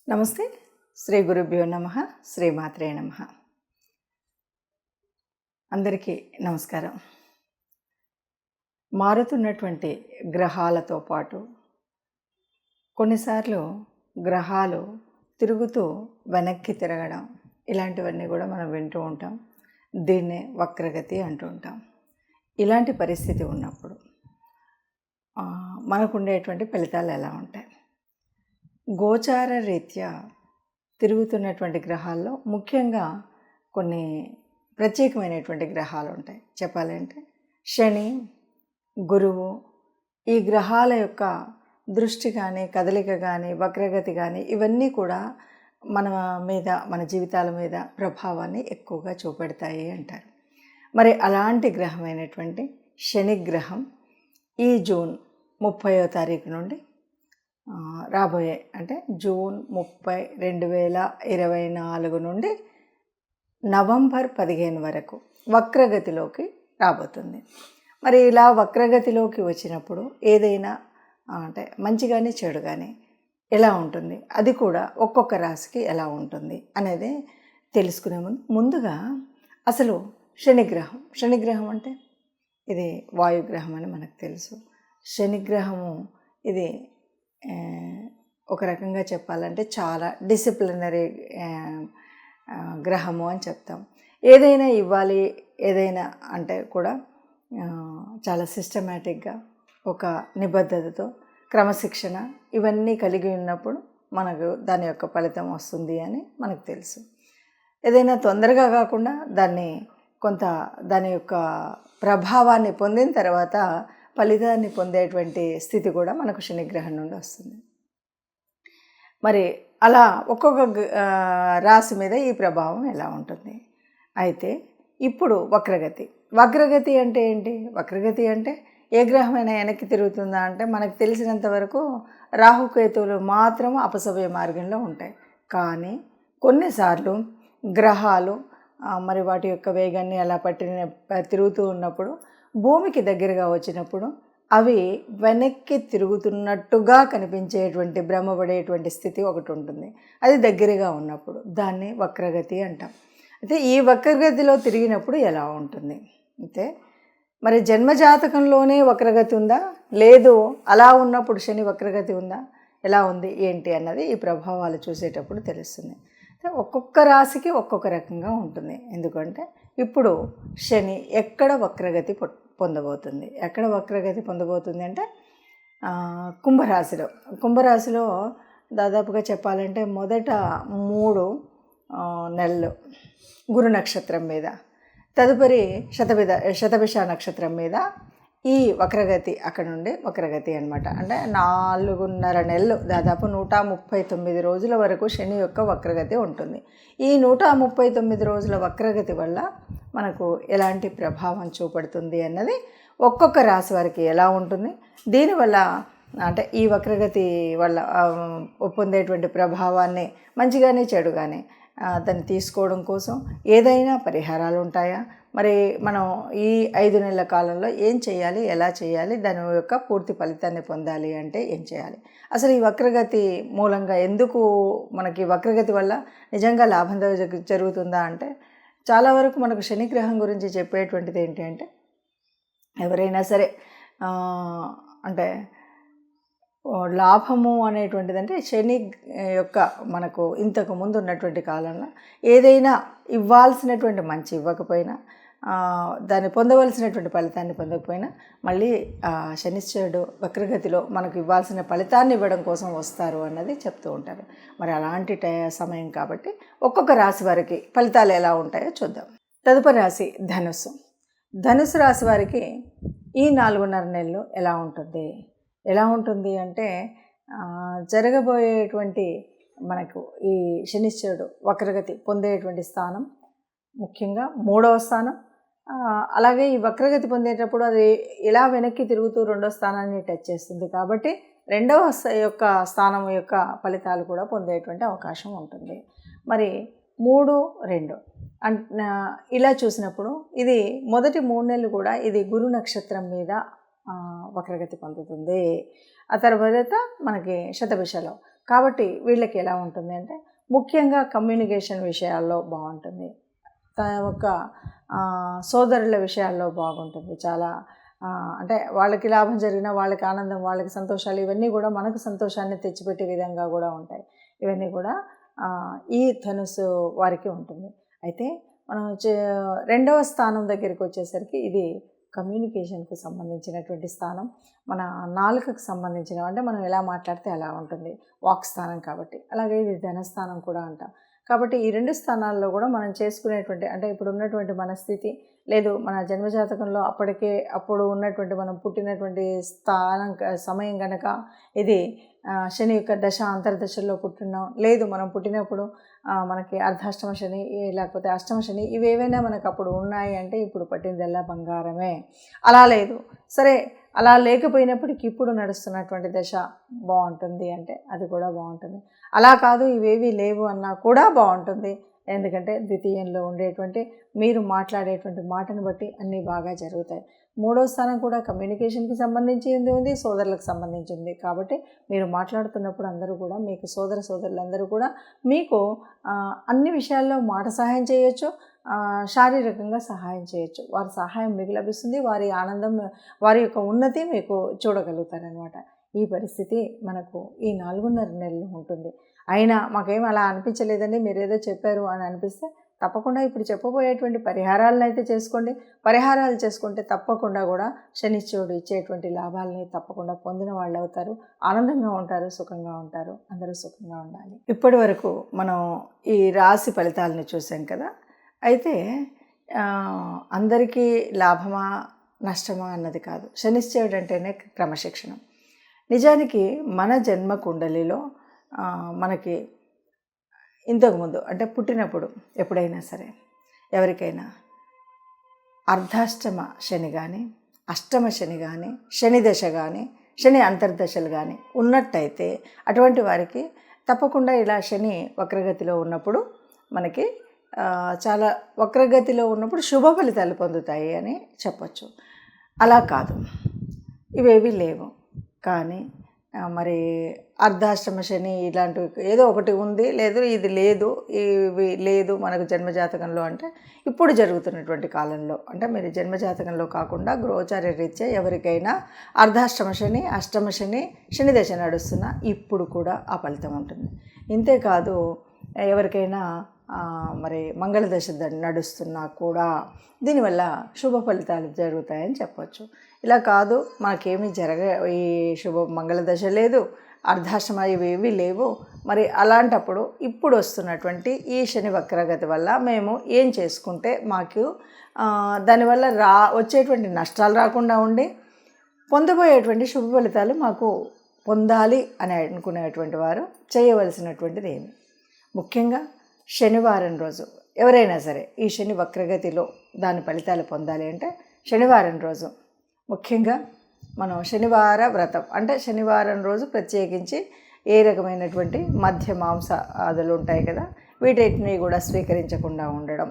నమస్తే. శ్రీ గురుభ్యో నమః. శ్రీమాత్రే నమః. అందరికీ నమస్కారం. మారుతున్నటువంటి గ్రహాలతో పాటు కొన్నిసార్లు గ్రహాలు తిరుగుతూ వెనక్కి తిరగడం ఇలాంటివన్నీ కూడా మనం వింటూ ఉంటాం. దీన్నే వక్రగతి అంటూ ఉంటాం. ఇలాంటి పరిస్థితి ఉన్నప్పుడు మనకు ఉండేటువంటి ఫలితాలు ఎలా ఉంటాయి? గోచార రీత్యా తిరుగుతున్నటువంటి గ్రహాల్లో ముఖ్యంగా కొన్ని ప్రత్యేకమైనటువంటి గ్రహాలు ఉంటాయి. చెప్పాలంటే శని, గురువు, ఈ గ్రహాల యొక్క దృష్టి కానీ, కదలిక కానీ, వక్రగతి కానీ ఇవన్నీ కూడా మన మీద, మన జీవితాల మీద ప్రభావాన్ని ఎక్కువగా చూపెడతాయి అంటారు. మరి అలాంటి గ్రహమైనటువంటి శని గ్రహం ఈ జూన్ 30వ తారీఖు నుండి రాబోయే అంటే జూన్ 30, 2024 నుండి నవంబర్ 15 వరకు వక్రగతిలోకి రాబోతుంది. మరి ఇలా వక్రగతిలోకి వచ్చినప్పుడు ఏదైనా అంటే మంచి కానీ చెడు కానీ ఎలా ఉంటుంది, అది కూడా ఒక్కొక్క రాశికి ఎలా ఉంటుంది అనేది తెలుసుకునే ముందుగా అసలు శనిగ్రహం అంటే ఇది వాయుగ్రహం అని మనకు తెలుసు. శనిగ్రహము ఇది ఒక రకంగా చెప్పాలంటే చాలా డిసిప్లినరీ గ్రహము అని చెప్తాం. ఏదైనా ఇవ్వాలి, ఏదైనా అంటే కూడా చాలా సిస్టమేటిక్గా ఒక నిబద్ధతతో క్రమశిక్షణ ఇవన్నీ కలిగి ఉన్నప్పుడు మనకు దాని యొక్క ఫలితం వస్తుంది అని మనకు తెలుసు. ఏదైనా తొందరగా కాకుండా దాని యొక్క ప్రభావాన్ని పొందిన తర్వాత ఫలితాన్ని పొందేటువంటి స్థితి కూడా మనకు శనిగ్రహం నుండి వస్తుంది. మరి అలా ఒక్కొక్క రాశి మీద ఈ ప్రభావం ఎలా ఉంటుంది? అయితే ఇప్పుడు వక్రగతి అంటే ఏంటి? వక్రగతి అంటే ఏ గ్రహమైనా వెనక్కి తిరుగుతుందా అంటే మనకు తెలిసినంత వరకు రాహుకేతువులు మాత్రం అపసవ్య మార్గంలో ఉంటాయి. కానీ కొన్నిసార్లు గ్రహాలు మరి వాటి యొక్క వేగాన్ని అలా తిరుగుతూ ఉన్నప్పుడు భూమికి దగ్గరగా వచ్చినప్పుడు అవి వెనక్కి తిరుగుతున్నట్టుగా కనిపించేటువంటి భ్రమపడేటువంటి స్థితి ఒకటి ఉంటుంది. అది దగ్గరగా ఉన్నప్పుడు దాన్ని వక్రగతి అంటాం. అయితే ఈ వక్రగతిలో తిరిగినప్పుడు ఎలా ఉంటుంది? అయితే మరి జన్మజాతకంలోనే వక్రగతి ఉందా, లేదు అలా ఉన్నప్పుడు శని వక్రగతి ఉందా, ఎలా ఉంది ఏంటి అన్నది ఈ ప్రభావాలు చూసేటప్పుడు తెలుస్తుంది. ఒక్కొక్క రాశికి ఒక్కొక్క రకంగా ఉంటుంది. ఎందుకంటే ఇప్పుడు శని ఎక్కడ వక్రగతి పొందబోతుంది అంటే కుంభరాశిలో దాదాపుగా చెప్పాలంటే మొదట 3 నెలలు గురు నక్షత్రం మీద, తదుపరి శతభిష నక్షత్రం మీద ఈ వక్రగతి అక్కడ నుండి వక్రగతి అనమాట. అంటే 4.5 నెలలు, దాదాపు 139 రోజుల వరకు శని యొక్క వక్రగతి ఉంటుంది. ఈ 139 రోజుల వక్రగతి వల్ల మనకు ఎలాంటి ప్రభావం చూపడుతుంది అన్నది ఒక్కొక్క రాశి వారికి ఎలా ఉంటుంది, దీనివల్ల అంటే ఈ వక్రగతి వల్ల పొందేటువంటి ప్రభావాన్ని మంచి కానీ చెడు కానీ దాన్ని తీసుకోవడం కోసం ఏదైనా పరిహారాలు ఉంటాయా? మరి మనం ఈ 5 నెలల కాలంలో ఏం చేయాలి, ఎలా చేయాలి, దాని యొక్క పూర్తి ఫలితాన్ని పొందాలి అంటే ఏం చేయాలి? అసలు ఈ వక్రగతి మూలంగా ఎందుకు మనకి వక్రగతి వల్ల నిజంగా లాభం జరుగుతుందా అంటే చాలా వరకు మనకు శనిగ్రహం గురించి చెప్పేటువంటిది ఏంటి అంటే ఎవరైనా సరే అంటే లాభము అనేటువంటిది అంటే శని యొక్క మనకు ఇంతకు ముందు ఉన్నటువంటి కాలంలో ఏదైనా ఇవ్వాల్సినటువంటి మంచి ఇవ్వకపోయినా, దాన్ని పొందవలసినటువంటి ఫలితాన్ని పొందకపోయినా మళ్ళీ శనిశ్చరుడు వక్రగతిలో మనకు ఇవ్వాల్సిన ఫలితాన్ని ఇవ్వడం కోసం వస్తారు అన్నది చెప్తూ ఉంటారు. మరి అలాంటి సమయం కాబట్టి ఒక్కొక్క రాశి వారికి ఫలితాలు ఎలా ఉంటాయో చూద్దాం. తదుపరి రాశి ధనుసు రాశి వారికి ఈ 4.5 నెలలు ఎలా ఉంటుంది అంటే జరగబోయేటువంటి మనకు ఈ శనిశ్చరుడు వక్రగతి పొందేటువంటి స్థానం ముఖ్యంగా 3వ స్థానం. అలాగే ఈ వక్రగతి పొందేటప్పుడు అది ఇలా వెనక్కి తిరుగుతూ 2వ స్థానాన్ని టచ్ చేస్తుంది. కాబట్టి 2వ యొక్క స్థానం యొక్క ఫలితాలు కూడా పొందేటువంటి అవకాశం ఉంటుంది. మరి 3, 2 ఇలా చూసినప్పుడు ఇది మొదటి 3 నెలలు కూడా ఇది గురు నక్షత్రం మీద వక్రగతి పొందుతుంది. ఆ తర్వాత మనకి శతభిషలో కాబట్టి వీళ్ళకి ఎలా ఉంటుంది అంటే ముఖ్యంగా కమ్యూనికేషన్ విషయాల్లో బాగుంటుంది, తన యొక్క సోదరుల విషయాల్లో బాగుంటుంది. చాలా అంటే వాళ్ళకి లాభం జరిగినా వాళ్ళకి ఆనందం, వాళ్ళకి సంతోషాలు ఇవన్నీ కూడా మనకు సంతోషాన్ని తెచ్చిపెట్టే విధంగా కూడా ఉంటాయి. ఇవన్నీ కూడా ఈ ధనుసు వారికి ఉంటుంది. అయితే మనం రెండవ స్థానం దగ్గరికి వచ్చేసరికి ఇది కమ్యూనికేషన్కి సంబంధించినటువంటి స్థానం, మన నాలుకకు సంబంధించిన, అంటే మనం ఎలా మాట్లాడితే అలా ఉంటుంది, వాక్ స్థానం కాబట్టి. అలాగే ఇది ధనస్థానం కూడా అంటాం. కాబట్టి ఈ రెండు స్థానాల్లో కూడా మనం చేసుకునేటువంటి, అంటే ఇప్పుడు ఉన్నటువంటి మన స్థితి లేదు, మన జన్మజాతకంలో అప్పుడు ఉన్నటువంటి మనం పుట్టినటువంటి సమయం కనుక ఇది శని యొక్క దశ అంతర్దశల్లో పుట్టినాం, లేదు మనం పుట్టినప్పుడు మనకి అర్ధాష్టమ శని లేకపోతే అష్టమ శని ఇవేవైనా మనకు అప్పుడు ఉన్నాయి అంటే ఇప్పుడు పట్టిందల్లా బంగారమే. అలా లేదు, సరే అలా లేకపోయినప్పటికీ ఇప్పుడు నడుస్తున్నటువంటి దశ బాగుంటుంది అంటే అది కూడా బాగుంటుంది. అలా కాదు ఇవేవి లేవు అన్నా కూడా బాగుంటుంది. ఎందుకంటే ద్వితీయంలో ఉండేటువంటి మీరు మాట్లాడేటువంటి మాటను బట్టి అన్నీ బాగా జరుగుతాయి. మూడో స్థానం కూడా కమ్యూనికేషన్కి సంబంధించింది ఉంది, సోదరులకు సంబంధించింది. కాబట్టి మీరు మాట్లాడుతున్నప్పుడు అందరూ కూడా మీకు సోదరులందరూ కూడా మీకు అన్ని విషయాల్లో మాట సహాయం చేయొచ్చు, శారీరకంగా సహాయం చేయొచ్చు. వారి సహాయం మీకు లభిస్తుంది, వారి ఆనందం, వారి యొక్క ఉన్నతి మీకు చూడగలుగుతారనమాట. ఈ పరిస్థితి మనకు ఈ 4.5 నెలలు ఉంటుంది. అయినా మాకేం అలా అనిపించలేదండి, మీరు ఏదో చెప్పారు అని అనిపిస్తే తప్పకుండా ఇప్పుడు చెప్పబోయేటువంటి పరిహారాలను అయితే చేసుకోండి. పరిహారాలు చేసుకుంటే తప్పకుండా కూడా శనిశ్చరుడు ఇచ్చేటువంటి లాభాలని తప్పకుండా పొందిన వాళ్ళు అవుతారు, ఆనందంగా ఉంటారు, సుఖంగా ఉంటారు. అందరూ సుఖంగా ఉండాలి. ఇప్పటి వరకు మనం ఈ రాశి ఫలితాలను చూసాం కదా. అయితే అందరికీ లాభమా నష్టమా అన్నది కాదు. శనిశ్చరుడు అంటేనే క్రమశిక్షణ. నిజానికి మన జన్మ కుండలిలో మనకి ఇంతకుముందు అంటే పుట్టినప్పుడు ఎప్పుడైనా సరే ఎవరికైనా అర్ధాష్టమ శని కానీ, అష్టమ శని కానీ, శని దశ కానీ, శని అంతర్దశలు కానీ ఉన్నట్టయితే అటువంటి వారికి తప్పకుండా ఇలా శని వక్రగతిలో ఉన్నప్పుడు మనకి చాలా వక్రగతిలో ఉన్నప్పుడు శుభ ఫలితాలు పొందుతాయి అని చెప్పచ్చు. అలా కాదు, ఇవేవి లేవు కానీ మరి అర్ధాష్టమ శని ఇలాంటివి ఏదో ఒకటి ఉంది, లేదు ఇది లేదు, ఇవి లేదు మనకు జన్మజాతకంలో అంటే ఇప్పుడు జరుగుతున్నటువంటి కాలంలో, అంటే మీరు జన్మజాతకంలో కాకుండా గోచార రీత్యా ఎవరికైనా అర్ధాష్టమ శని, అష్టమ శని, శని దశ నడుస్తున్నా ఇప్పుడు కూడా ఆ ఫలితం ఉంటుంది. ఇంతేకాదు ఎవరికైనా మరి మంగళదశ నడుస్తున్నా కూడా దీనివల్ల శుభ ఫలితాలు జరుగుతాయని చెప్పచ్చు. ఇలా కాదు మాకేమీ ఈ మంగళదశ లేదు, అర్ధాష్టమ ఇవేవి లేవు, మరి అలాంటప్పుడు ఇప్పుడు వస్తున్నటువంటి ఈ శని వక్రగతి వల్ల మేము ఏం చేసుకుంటే మాకు దానివల్ల వచ్చేటువంటి నష్టాలు రాకుండా ఉండి పొందబోయేటువంటి శుభ ఫలితాలు మాకు పొందాలి అని అనుకునేటువంటి వారు చేయవలసినటువంటిది ఏమి? ముఖ్యంగా శనివారం రోజు ఎవరైనా సరే ఈ శని వక్రగతిలో దాని ఫలితాలు పొందాలి అంటే శనివారం రోజు ముఖ్యంగా మనం శనివార వ్రతం, అంటే శనివారం రోజు ప్రత్యేకించి ఏ రకమైనటువంటి మధ్య మాంస ఆదులు ఉంటాయి కదా, వీటిని కూడా స్వీకరించకుండా ఉండడం,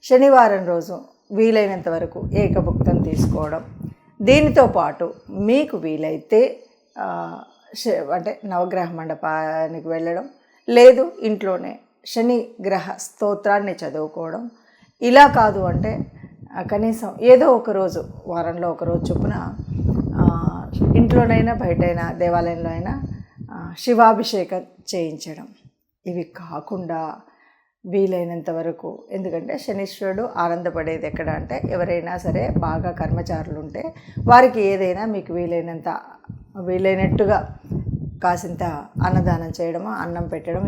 శనివారం రోజు వీలైనంత వరకు ఏకభుక్తం తీసుకోవడం, దీనితో పాటు మీకు వీలైతే అంటే నవగ్రహ మండపానికి వెళ్ళడం, లేదు ఇంట్లోనే శని గ్రహ స్తోత్రాన్ని చదువుకోవడం, ఇలా కాదు అంటే కనీసం ఏదో ఒక రోజు వారంలో ఒకరోజు చొప్పున ఇంట్లోనైనా బయటైనా దేవాలయంలో అయినా శివాభిషేకం చేయించడం. ఇవి కాకుండా వీలైనంత వరకు, ఎందుకంటే శనీశ్వరుడు ఆనందపడేది ఎక్కడ అంటే ఎవరైనా సరే బాగా కర్మచారులు ఉంటే వారికి ఏదైనా మీకు వీలైనట్టుగా కాసింత అన్నదానం చేయడమో, అన్నం పెట్టడం,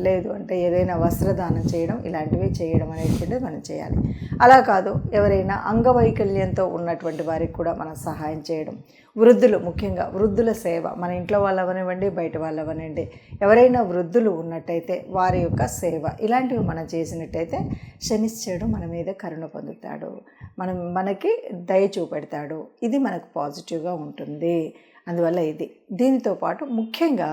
లేదు అంటే ఏదైనా వస్త్రదానం చేయడం, ఇలాంటివి చేయడం అనేటువంటిది మనం చేయాలి. అలా కాదు ఎవరైనా అంగవైకల్యంతో ఉన్నటువంటి వారికి కూడా మనం సహాయం చేయడం, వృద్ధులు, ముఖ్యంగా వృద్ధుల సేవ, మన ఇంట్లో వాళ్ళవనివ్వండి బయట వాళ్ళవనండి, ఎవరైనా వృద్ధులు ఉన్నట్టయితే వారి యొక్క సేవ, ఇలాంటివి మనం చేసినట్టయితే శనిశ్చరుడు మన మీద కరుణ పొందుతాడు, మనకి దయ చూపెడతాడు. ఇది మనకు పాజిటివ్గా ఉంటుంది. అందువల్ల దీనితో పాటు ముఖ్యంగా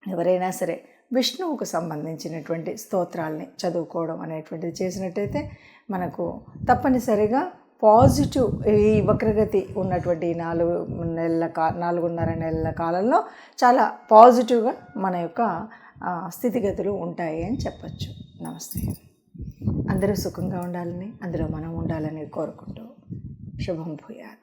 ఎవరైనా సరే విష్ణువుకు సంబంధించినటువంటి స్తోత్రాలని చదువుకోవడం అనేటువంటిది చేసినట్టయితే మనకు తప్పనిసరిగా పాజిటివ్ ఈ వక్రగతి ఉన్నటువంటి ఈ 4.5 నెలల కాలంలో చాలా పాజిటివ్గా మన యొక్క స్థితిగతులు ఉంటాయి అని చెప్పచ్చు. నమస్తే. అందరూ సుఖంగా ఉండాలని, అందులో మనం ఉండాలని కోరుకుంటూ శుభం భూయాత్.